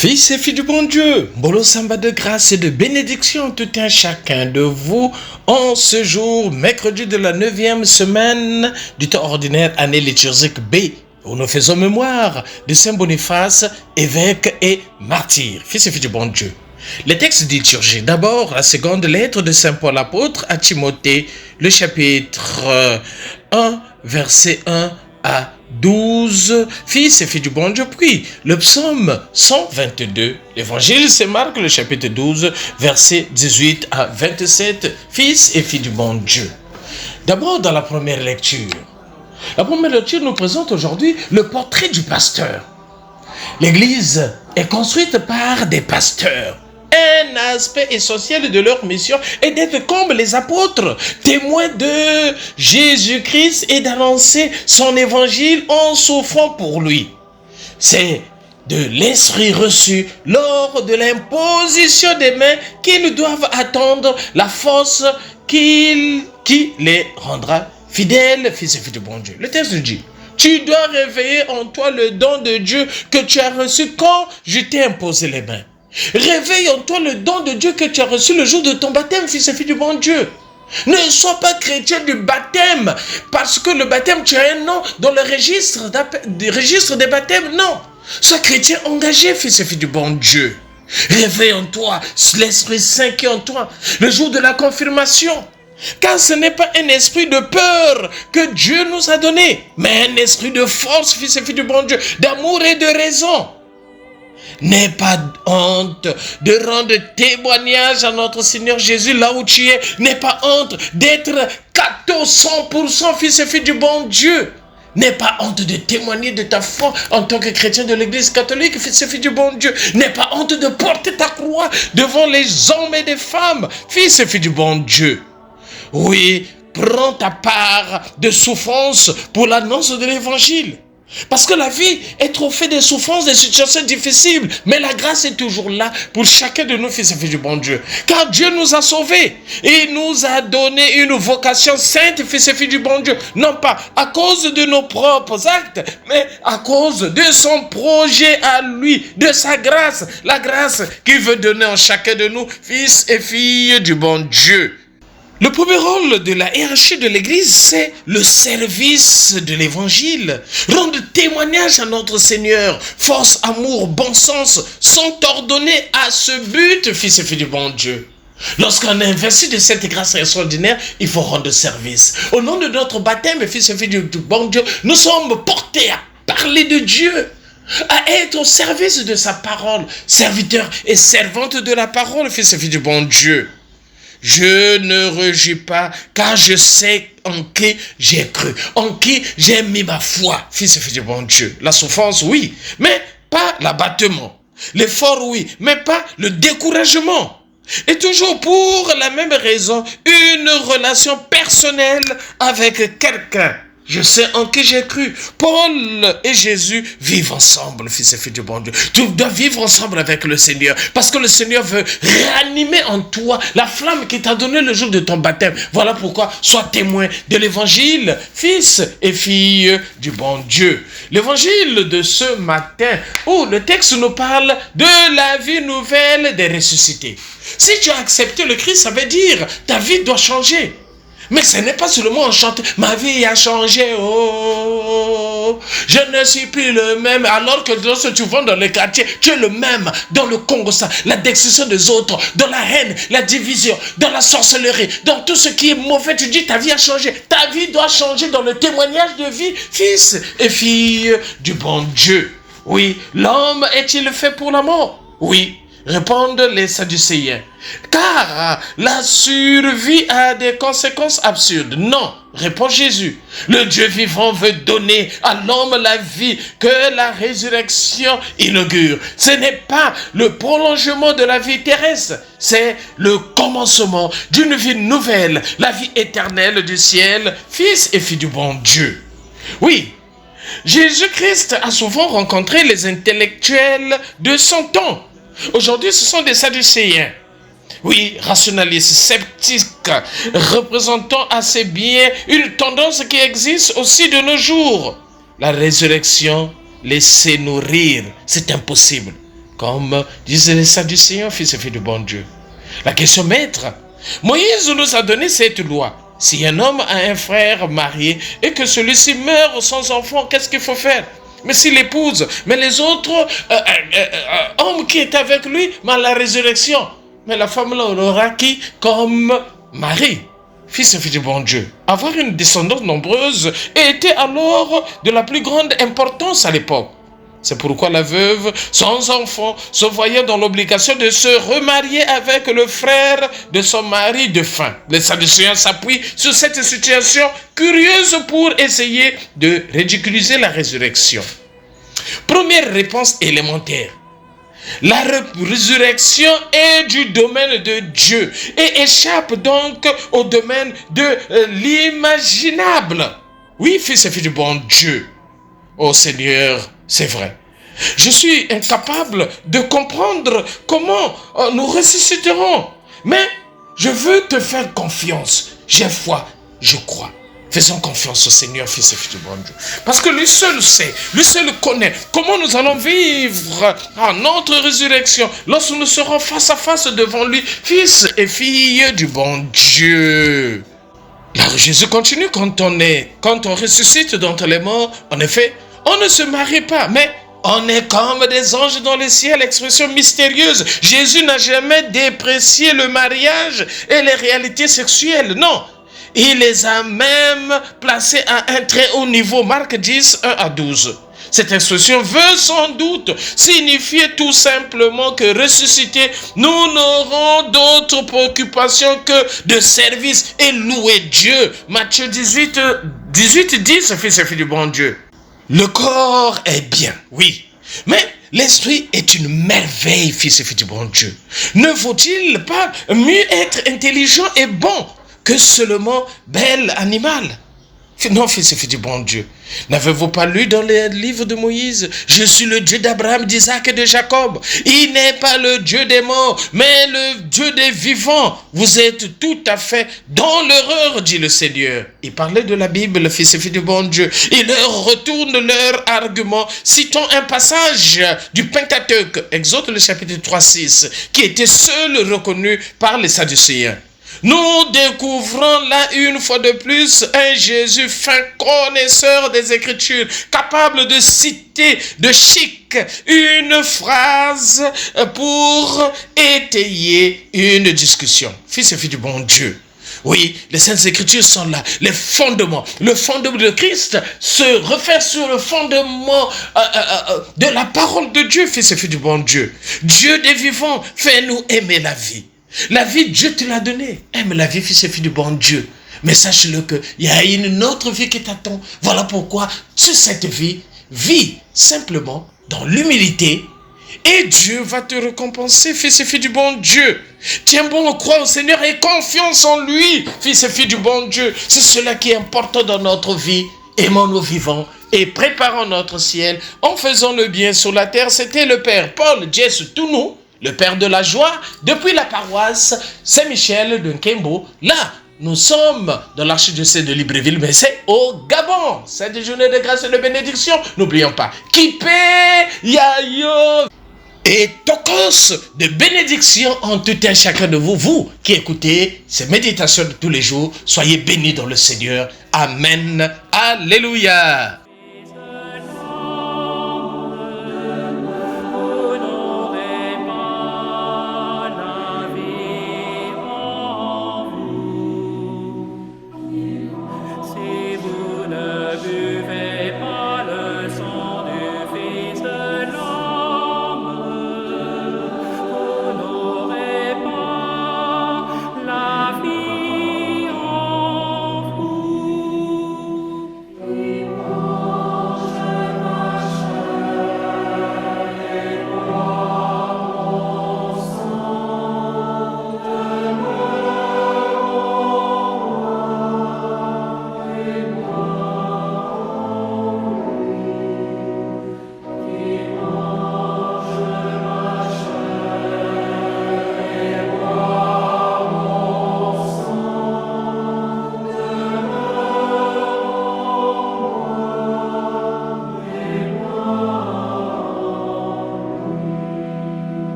Fils et filles du bon Dieu, Bolo Samba de grâce et de bénédiction tout un chacun de vous en ce jour, mercredi de la 9e semaine du temps ordinaire, année liturgique B, où nous faisons mémoire de Saint Boniface, évêque et martyr. Fils et filles du bon Dieu. Les textes liturgiques, d'abord la seconde lettre de Saint Paul apôtre à Timothée, le chapitre 1, verset 1 à 12, fils et filles du bon Dieu, puis le psaume 122, l'évangile c'est Marc, le chapitre 12, verset 18 à 27, fils et filles du bon Dieu. D'abord dans la première lecture nous présente aujourd'hui le portrait du pasteur. L'église est construite par des pasteurs. Un aspect essentiel de leur mission est d'être comme les apôtres, témoins de Jésus-Christ et d'annoncer son évangile en souffrant pour lui. C'est de l'esprit reçu lors de l'imposition des mains qu'ils doivent attendre la force qui les rendra fidèles, fils et filles du bon Dieu. Le texte nous dit: tu dois réveiller en toi le don de Dieu que tu as reçu quand je t'ai imposé les mains. Réveille en toi le don de Dieu que tu as reçu le jour de ton baptême, fils et fille du bon Dieu. Ne sois pas chrétien du baptême, parce que le baptême, tu as un nom dans le registre des baptêmes, non. Sois chrétien engagé, fils et fille du bon Dieu. Réveille en toi l'Esprit Saint qui est en toi, le jour de la confirmation. Car ce n'est pas un esprit de peur que Dieu nous a donné, mais un esprit de force, fils et filles du bon Dieu, d'amour et de raison. N'aie pas honte de rendre témoignage à notre Seigneur Jésus là où tu es. N'aie pas honte d'être catho 100% fils et filles du bon Dieu. N'aie pas honte de témoigner de ta foi en tant que chrétien de l'église catholique, fils et filles du bon Dieu. N'aie pas honte de porter ta croix devant les hommes et les femmes, fils et filles du bon Dieu. Oui, prends ta part de souffrance pour l'annonce de l'évangile. Parce que la vie est trop faite de souffrances, de situations difficiles. Mais la grâce est toujours là pour chacun de nous, fils et filles du bon Dieu. Car Dieu nous a sauvés. Et il nous a donné une vocation sainte, fils et filles du bon Dieu. Non pas à cause de nos propres actes, mais à cause de son projet à lui, de sa grâce. La grâce qu'il veut donner en chacun de nous, fils et filles du bon Dieu. Le premier rôle de la hiérarchie de l'Église, c'est le service de l'Évangile. Rendre témoignage à notre Seigneur. Force, amour, bon sens sont ordonnés à ce but, fils et filles du bon Dieu. Lorsqu'on est investi de cette grâce extraordinaire, il faut rendre service. Au nom de notre baptême, fils et filles du bon Dieu, nous sommes portés à parler de Dieu, à être au service de sa parole, serviteurs et servantes de la parole, fils et filles du bon Dieu. Je ne rejouis pas, car je sais en qui j'ai cru, en qui j'ai mis ma foi, fils et filles du bon Dieu. La souffrance, oui, mais pas l'abattement. L'effort, oui, mais pas le découragement. Et toujours pour la même raison, une relation personnelle avec quelqu'un. Je sais en qui j'ai cru. Paul et Jésus vivent ensemble, fils et filles du bon Dieu. Tu dois vivre ensemble avec le Seigneur. Parce que le Seigneur veut réanimer en toi la flamme qu'il t'a donnée le jour de ton baptême. Voilà pourquoi sois témoin de l'évangile, fils et filles du bon Dieu. L'évangile de ce matin, où le texte nous parle de la vie nouvelle des ressuscités. Si tu as accepté le Christ, ça veut dire ta vie doit changer. Mais ce n'est pas seulement en chantant, ma vie a changé, oh, je ne suis plus le même, alors que lorsque tu vas dans le quartier, tu es le même, dans le Congo, ça, la destruction des autres, dans la haine, la division, dans la sorcellerie, dans tout ce qui est mauvais, tu dis ta vie a changé, ta vie doit changer dans le témoignage de vie, fils et filles du bon Dieu. Oui, l'homme est-il fait pour la mort? Oui. Répondent les Sadducéens. Car la survie a des conséquences absurdes. Non, répond Jésus. Le Dieu vivant veut donner à l'homme la vie que la résurrection inaugure. Ce n'est pas le prolongement de la vie terrestre, c'est le commencement d'une vie nouvelle, la vie éternelle du ciel, fils et filles du bon Dieu. Oui, Jésus-Christ a souvent rencontré les intellectuels de son temps. Aujourd'hui, ce sont des Sadducéens. Oui, rationalistes, sceptiques, représentant assez bien une tendance qui existe aussi de nos jours. La résurrection, laissez-nous rire, c'est impossible. comme disent les Sadducéens, fils et filles du bon Dieu. La question maître, Moïse nous a donné cette loi. Si un homme a un frère marié et que celui-ci meurt sans enfant, qu'est-ce qu'il faut faire? Mais s'il épouse, mais les autres hommes qui étaient avec lui, mais à la résurrection, mais la femme là aura qui comme mari? Fils et fille du bon Dieu. Avoir une descendance nombreuse était alors de la plus grande importance à l'époque. C'est pourquoi la veuve, sans enfant, se voyait dans l'obligation de se remarier avec le frère de son mari défunt. Les Sadducéens s'appuient sur cette situation curieuse pour essayer de ridiculiser la résurrection. Première réponse élémentaire. La résurrection est du domaine de Dieu et échappe donc au domaine de l'imaginable. Oui, fils et filles du bon Dieu. Oh Seigneur, c'est vrai. Je suis incapable de comprendre comment nous ressusciterons. Mais je veux te faire confiance. J'ai foi, je crois. Faisons confiance au Seigneur, fils et filles du bon Dieu. Parce que lui seul sait, lui seul connaît comment nous allons vivre à notre résurrection lorsque nous serons face à face devant lui, fils et filles du bon Dieu. Là, Jésus continue, quand on ressuscite d'entre les morts, en effet, on ne se marie pas, mais on est comme des anges dans le ciel, expression mystérieuse. Jésus n'a jamais déprécié le mariage et les réalités sexuelles, non. Il les a même placés à un très haut niveau. Marc 10, 1 à 12. Cette expression veut sans doute signifier tout simplement que ressuscités, nous n'aurons d'autre préoccupation que de service et louer Dieu. Matthieu 18, 10, fils et filles du bon Dieu. Le corps est bien, oui, mais l'esprit est une merveille, fils et filles du bon Dieu. Ne vaut-il pas mieux être intelligent et bon que seulement bel animal? Non, fils et filles du bon Dieu. N'avez-vous pas lu dans les livres de Moïse? Je suis le Dieu d'Abraham, d'Isaac et de Jacob. Il n'est pas le Dieu des morts, mais le Dieu des vivants. Vous êtes tout à fait dans l'erreur, dit le Seigneur. Il parlait de la Bible, le fils et filles du bon Dieu. Il leur retourne leur argument. Citons un passage du Pentateuque, Exode le chapitre 3, 6, qui était seul reconnu par les Sadducéens. Nous découvrons là une fois de plus un Jésus fin connaisseur des Écritures, capable de citer de chic une phrase pour étayer une discussion. Fils et filles du bon Dieu. Oui, les Saintes Écritures sont là, les fondements. Le fondement de Christ se refait sur le fondement de la parole de Dieu, fils et filles du bon Dieu. Dieu des vivants, fais-nous aimer la vie. La vie, Dieu te l'a donnée. Aime la vie, fils et filles du bon Dieu. Mais sache-le qu'il y a une autre vie qui t'attend. Voilà pourquoi, sur cette vie, vis simplement dans l'humilité. Et Dieu va te récompenser, fils et filles du bon Dieu. Tiens bon, crois au Seigneur et confiance en lui, fils et filles du bon Dieu. C'est cela qui est important dans notre vie. Aimons-nous vivants et préparons notre ciel en faisant le bien sur la terre. C'était le Père Paul Jess Tounou, le Père de la joie, depuis la paroisse Saint-Michel de Nkembo. Là, nous sommes dans l'archidiocèse de Libreville, mais c'est au Gabon. C'est des journées de grâce et de bénédiction. N'oublions pas, Kipé, Yayo et Tokos de bénédiction en tout un chacun de vous. Vous qui écoutez ces méditations de tous les jours, soyez bénis dans le Seigneur. Amen. Alléluia.